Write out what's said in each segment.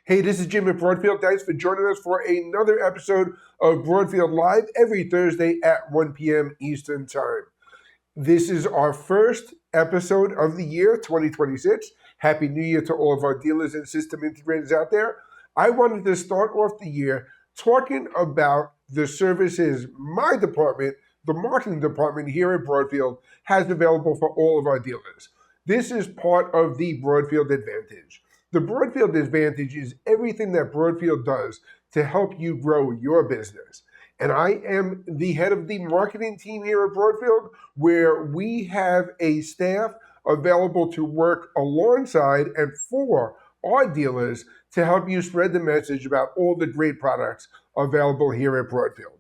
Hey, this is Jim at Broadfield. Thanks for joining us for another episode of Broadfield Live every Thursday at 1 p.m. Eastern Time. This is our first episode of the year, 2026. Happy New Year to all of our dealers and system integrators out there. I wanted to start off the year talking about the services my department, the marketing department here at Broadfield, has available for all of our dealers. This is part of the Broadfield Advantage. The Broadfield Advantage is everything that Broadfield does to help you grow your business. And I am the head of the marketing team here at Broadfield, where we have a staff available to work alongside and for our dealers to help you spread the message about all the great products available here at Broadfield.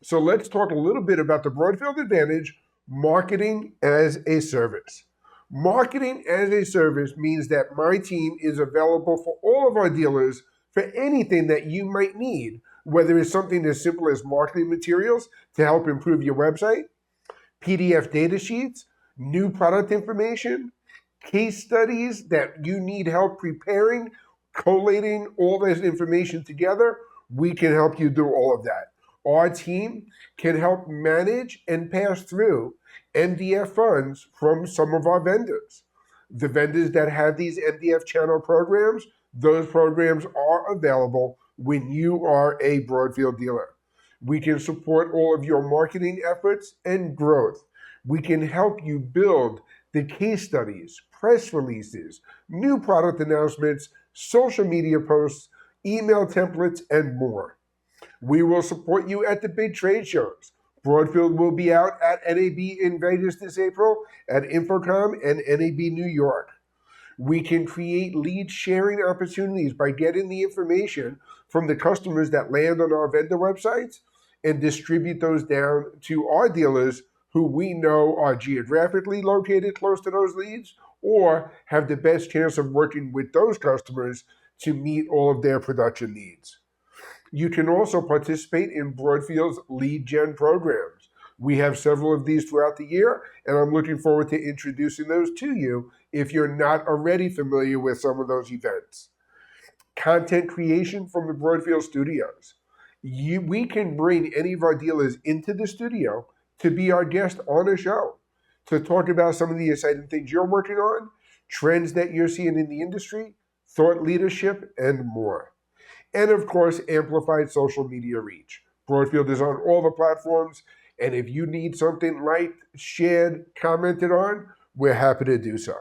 So let's talk a little bit about the Broadfield Advantage, marketing as a service. Marketing as a service means that my team is available for all of our dealers for anything that you might need, whether it's something as simple as marketing materials to help improve your website, PDF data sheets, new product information, case studies that you need help preparing, collating all this information together. We can help you do all of that. Our team can help manage and pass through MDF funds from some of our vendors. The vendors that have these MDF channel programs, those programs are available when you are a Broadfield dealer. We can support all of your marketing efforts and growth. We can help you build the case studies, press releases, new product announcements, social media posts, email templates, and more. We will support you at the big trade shows. Broadfield will be out at NAB in Vegas this April, at Infocom and NAB New York. We can create lead sharing opportunities by getting the information from the customers that land on our vendor websites and distribute those down to our dealers who we know are geographically located close to those leads or have the best chance of working with those customers to meet all of their production needs. You can also participate in Broadfield's lead gen programs. We have several of these throughout the year, and I'm looking forward to introducing those to you if you're not already familiar with some of those events. Content creation from the Broadfield Studios. We can bring any of our dealers into the studio to be our guest on a show, to talk about some of the exciting things you're working on, trends that you're seeing in the industry, thought leadership, and more. And of course, amplified social media reach. Broadfield is on all the platforms, and if you need something liked, shared, commented on, we're happy to do so.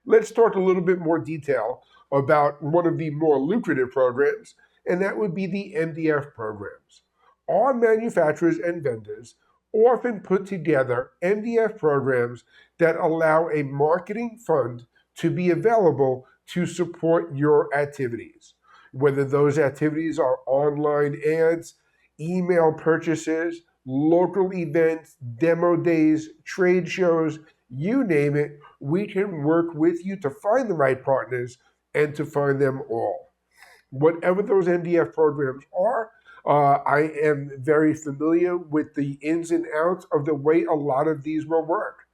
Let's talk a little bit more detail about one of the more lucrative programs, and that would be the MDF programs. Our manufacturers and vendors often put together MDF programs that allow a marketing fund to be available to support your activities. Whether those activities are online ads, email purchases, local events, demo days, trade shows, you name it, we can work with you to find the right partners and to find them all. Whatever those MDF programs are, I am very familiar with the ins and outs of the way a lot of these will work.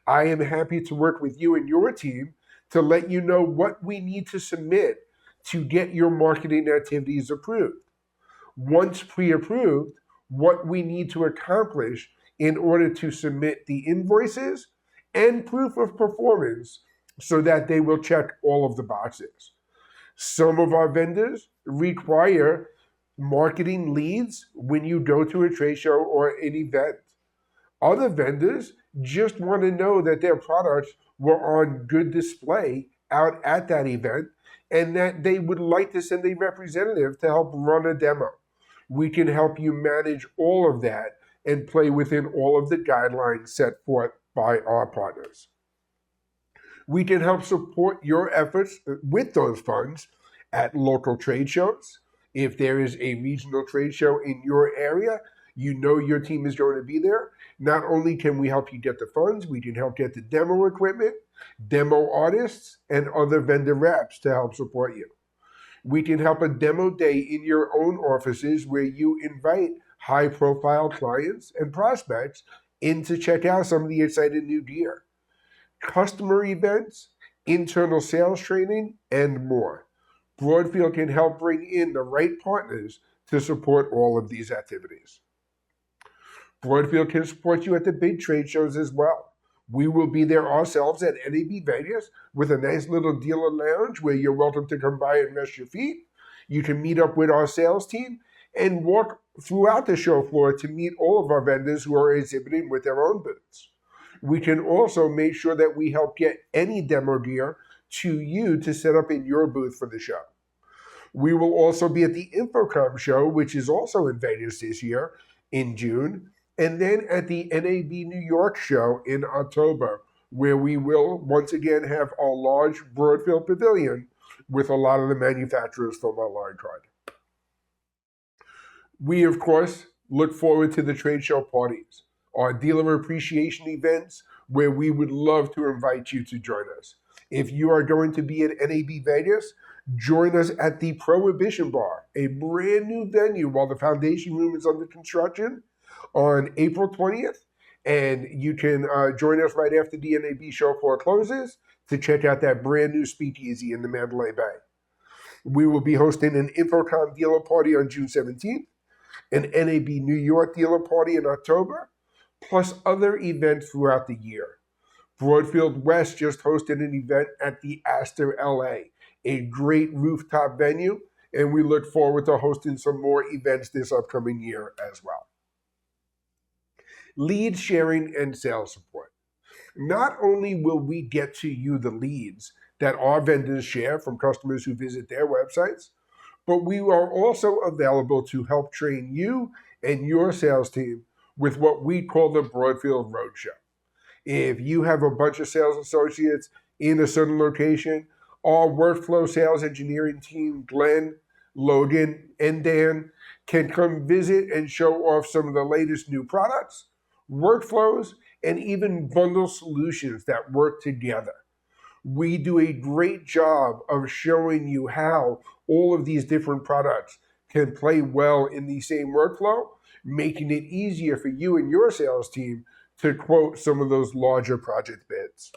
I am happy to work with you and your team to let you know what we need to submit to get your marketing activities approved. Once pre-approved, what we need to accomplish in order to submit the invoices and proof of performance so that they will check all of the boxes. Some of our vendors require marketing leads when you go to a trade show or an event. Other vendors just want to know that their products were on good display out at that event and that they would like to send a representative to help run a demo. We can help you manage all of that and play within all of the guidelines set forth by our partners. We can help support your efforts with those funds at local trade shows. If there is a regional trade show in your area, you know your team is going to be there. Not only can we help you get the funds, we can help get the demo equipment, demo artists, and other vendor reps to help support you. We can help a demo day in your own offices where you invite high-profile clients and prospects in to check out some of the exciting new gear. Customer events, internal sales training, and more. Broadfield can help bring in the right partners to support all of these activities. Broadfield can support you at the big trade shows as well. We will be there ourselves at NAB Vegas with a nice little dealer lounge where you're welcome to come by and rest your feet. You can meet up with our sales team and walk throughout the show floor to meet all of our vendors who are exhibiting with their own booths. We can also make sure that we help get any demo gear to you to set up in your booth for the show. We will also be at the Infocom show, which is also in Vegas this year in June, and then at the NAB New York show in October, where we will once again have our large Broadfield pavilion with a lot of the manufacturers from our line card. We, of course, look forward to the trade show parties, our dealer appreciation events, where we would love to invite you to join us. If you are going to be at NAB Vegas, join us at the Prohibition Bar, a brand new venue while the foundation room is under construction, on April 20th. And you can join us right after the NAB show floor closes to check out that brand new speakeasy in the Mandalay Bay. We will be hosting an Infocom dealer party on June 17th, an NAB New York dealer party in October, plus other events throughout the year. Broadfield West just hosted an event at the Astor LA, a great rooftop venue, and we look forward to hosting some more events this upcoming year as well. Lead sharing and sales support. Not only will we get to you the leads that our vendors share from customers who visit their websites, but we are also available to help train you and your sales team with what we call the Broadfield Roadshow. If you have a bunch of sales associates in a certain location, our workflow sales engineering team, Glenn, Logan, and Dan, can come visit and show off some of the latest new products, workflows, and even bundle solutions that work together. We do a great job of showing you how all of these different products can play well in the same workflow, making it easier for you and your sales team to quote some of those larger project bids.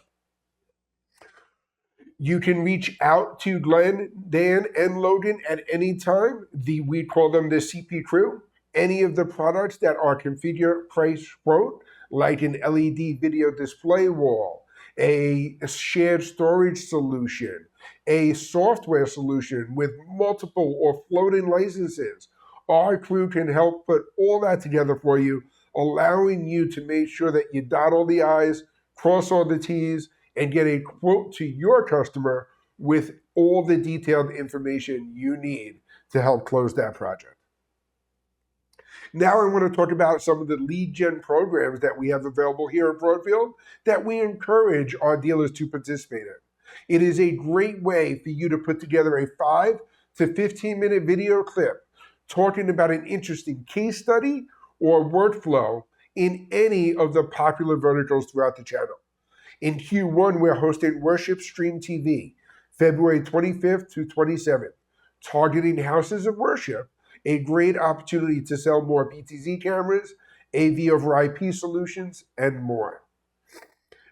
You can reach out to Glenn, Dan, and Logan at any time. We call them the CP crew. Any of the products that are configure, price, quote, like an LED video display wall, a shared storage solution, a software solution with multiple or floating licenses. Our crew can help put all that together for you, allowing you to make sure that you dot all the I's, cross all the T's, and get a quote to your customer with all the detailed information you need to help close that project. Now I want to talk about some of the lead gen programs that we have available here at Broadfield that we encourage our dealers to participate in. It is a great way for you to put together a 5 to 15 minute video clip talking about an interesting case study or workflow in any of the popular verticals throughout the channel. In Q1, we're hosting Worship Stream TV, February 25th to 27th, targeting houses of worship, a great opportunity to sell more BTZ cameras, AV over IP solutions, and more.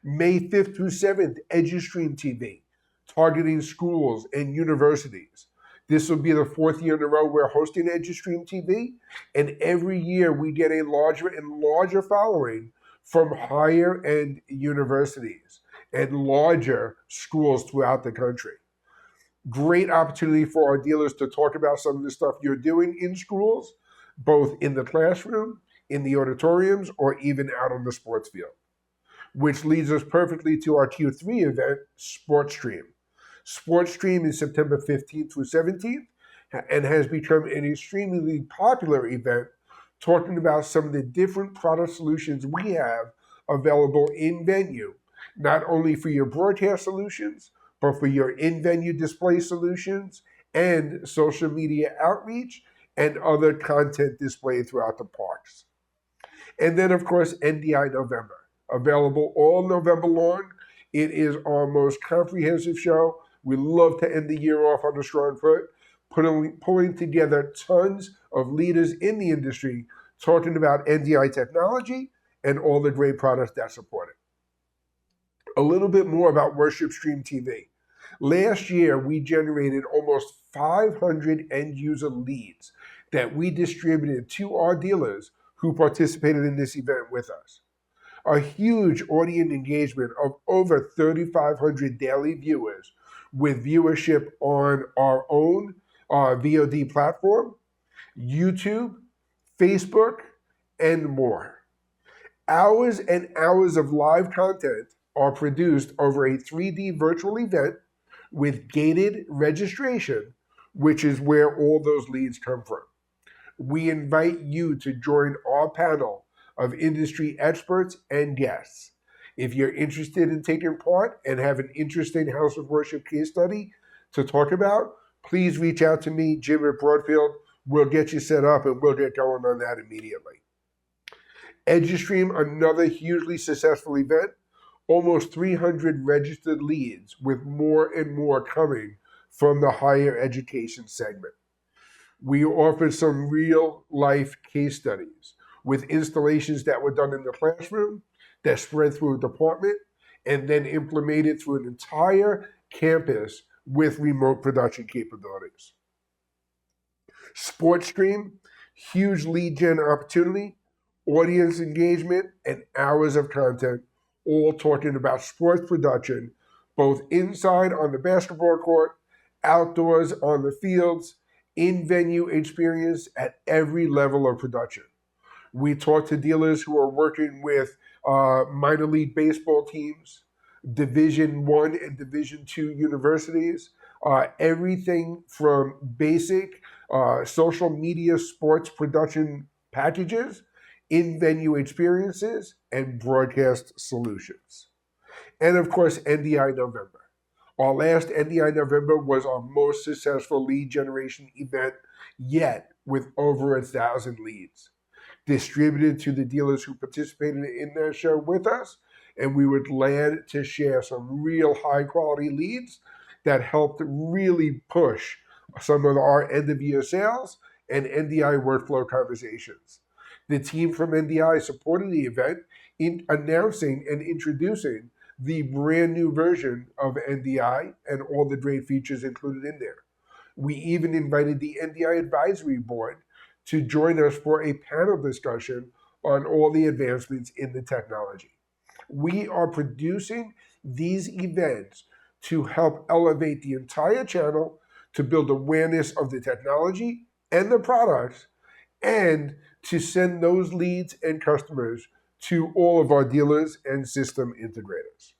May 5th through 7th, EduStream TV, targeting schools and universities. This will be the 4th year in a row we're hosting EduStream TV, and every year we get a larger and larger following from higher end universities and larger schools throughout the country. Great opportunity for our dealers to talk about some of the stuff you're doing in schools, both in the classroom, in the auditoriums, or even out on the sports field. Which leads us perfectly to our Q3 event, Sports Stream. Sports Stream is September 15th through 17th and has become an extremely popular event talking about some of the different product solutions we have available in venue, not only for your broadcast solutions, but for your in-venue display solutions and social media outreach and other content displayed throughout the parks. And then, of course, NDI November, available all November long. It is our most comprehensive show. We love to end the year off on a strong foot, pulling together tons of leaders in the industry talking about NDI technology and all the great products that support it. A little bit more about Worship Stream TV. Last year, we generated almost 500 end-user leads that we distributed to our dealers who participated in this event with us. A huge audience engagement of over 3,500 daily viewers with viewership on our own VOD platform, YouTube, Facebook, and more. Hours and hours of live content are produced over a 3D virtual event with gated registration, which is where all those leads come from. We invite you to join our panel of industry experts and guests. If you're interested in taking part and have an interesting House of Worship case study to talk about, please reach out to me, Jim at Broadfield. We'll get you set up and we'll get going on that immediately. EduStream, another hugely successful event, almost 300 registered leads with more and more coming from the higher education segment. We offered some real life case studies with installations that were done in the classroom that spread through a department and then implemented through an entire campus with remote production capabilities. SportsStream, huge lead gen opportunity, audience engagement, and hours of content, all talking about sports production, both inside on the basketball court, outdoors on the fields, in-venue experience at every level of production. We talk to dealers who are working with minor league baseball teams, Division I and Division II universities, everything from basic social media sports production packages, in-venue experiences, and broadcast solutions. And of course, NDI November. Our last NDI November was our most successful lead generation event yet, with over 1,000 leads distributed to the dealers who participated in that show with us. And we were glad to share some real high quality leads that helped really push some of our end of year sales and NDI workflow conversations. The team from NDI supported the event in announcing and introducing the brand new version of NDI and all the great features included in there. We even invited the NDI advisory board to join us for a panel discussion on all the advancements in the technology. We are producing these events to help elevate the entire channel, to build awareness of the technology and the products, and to send those leads and customers to all of our dealers and system integrators.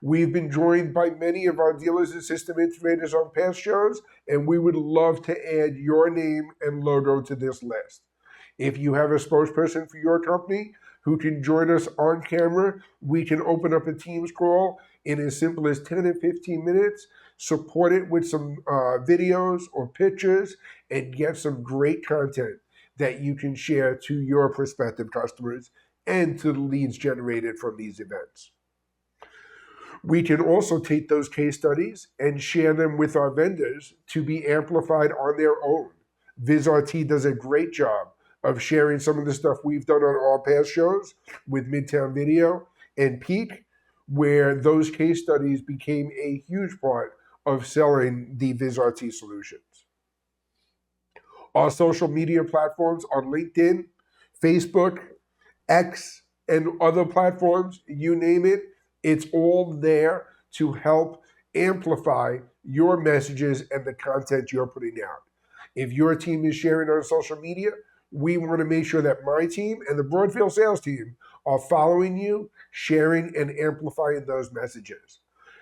We've been joined by many of our dealers and system integrators on past shows, and we would love to add your name and logo to this list. If you have a spokesperson for your company who can join us on camera, we can open up a Teams call in as simple as 10 and 15 minutes, support it with some videos or pictures, and get some great content that you can share to your prospective customers and to the leads generated from these events. We can also take those case studies and share them with our vendors to be amplified on their own. VizRT does a great job of sharing some of the stuff we've done on our past shows with Midtown Video and Peak, where those case studies became a huge part of selling the VizRT solutions. Our social media platforms are LinkedIn, Facebook, X, and other platforms, you name it. It's all there to help amplify your messages and the content you're putting out. If your team is sharing on social media, we want to make sure that my team and the Broadfield sales team are following you, sharing, and amplifying those messages.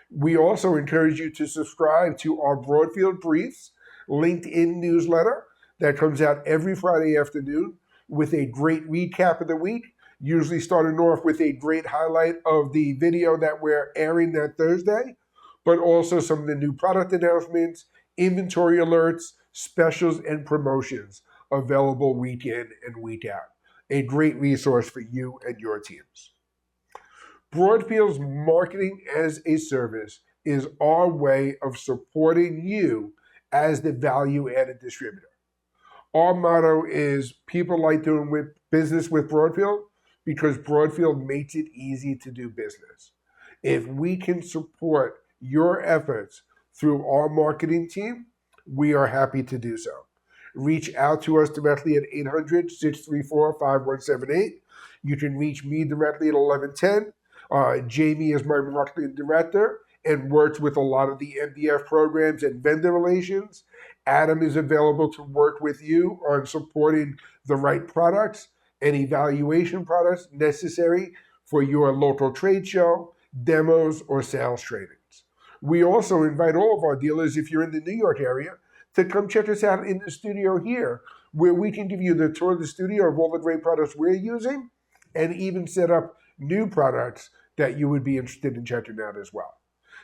We also encourage you to subscribe to our Broadfield Briefs LinkedIn newsletter that comes out every Friday afternoon with a great recap of the week, usually starting off with a great highlight of the video that we're airing that Thursday, but also some of the new product announcements, inventory alerts, specials, and promotions available week in and week out. A great resource for you and your teams. Broadfield's marketing as a service is our way of supporting you as the value-added distributor. Our motto is people like doing business with Broadfield because Broadfield makes it easy to do business. If we can support your efforts through our marketing team, we are happy to do so. Reach out to us directly at 800-634-5178. You can reach me directly at 1110. Jamie is my marketing director and works with a lot of the MDF programs and vendor relations. Adam is available to work with you on supporting the right products and evaluation products necessary for your local trade show, demos, or sales trainings. We also invite all of our dealers, if you're in the New York area, to come check us out in the studio here, where we can give you the tour of the studio of all the great products we're using and even set up new products that you would be interested in checking out as well.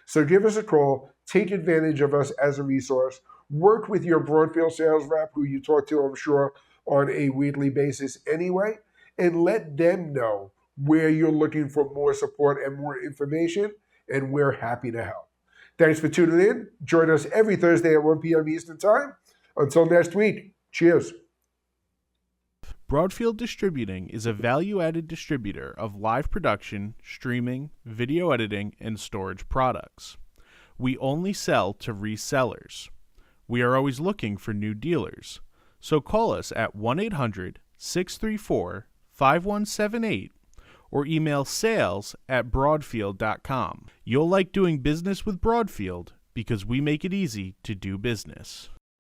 So give us a call, take advantage of us as a resource, work with your Broadfield sales rep, who you talk to, I'm sure, on a weekly basis anyway, and let them know where you're looking for more support and more information, and we're happy to help. Thanks for tuning in. Join us every Thursday at 1 p.m. Eastern Time. Until next week, cheers. Broadfield Distributing is a value-added distributor of live production, streaming, video editing, and storage products. We only sell to resellers. We are always looking for new dealers, so call us at 1-800-634-5178 or email sales@broadfield.com. You'll like doing business with Broadfield because we make it easy to do business.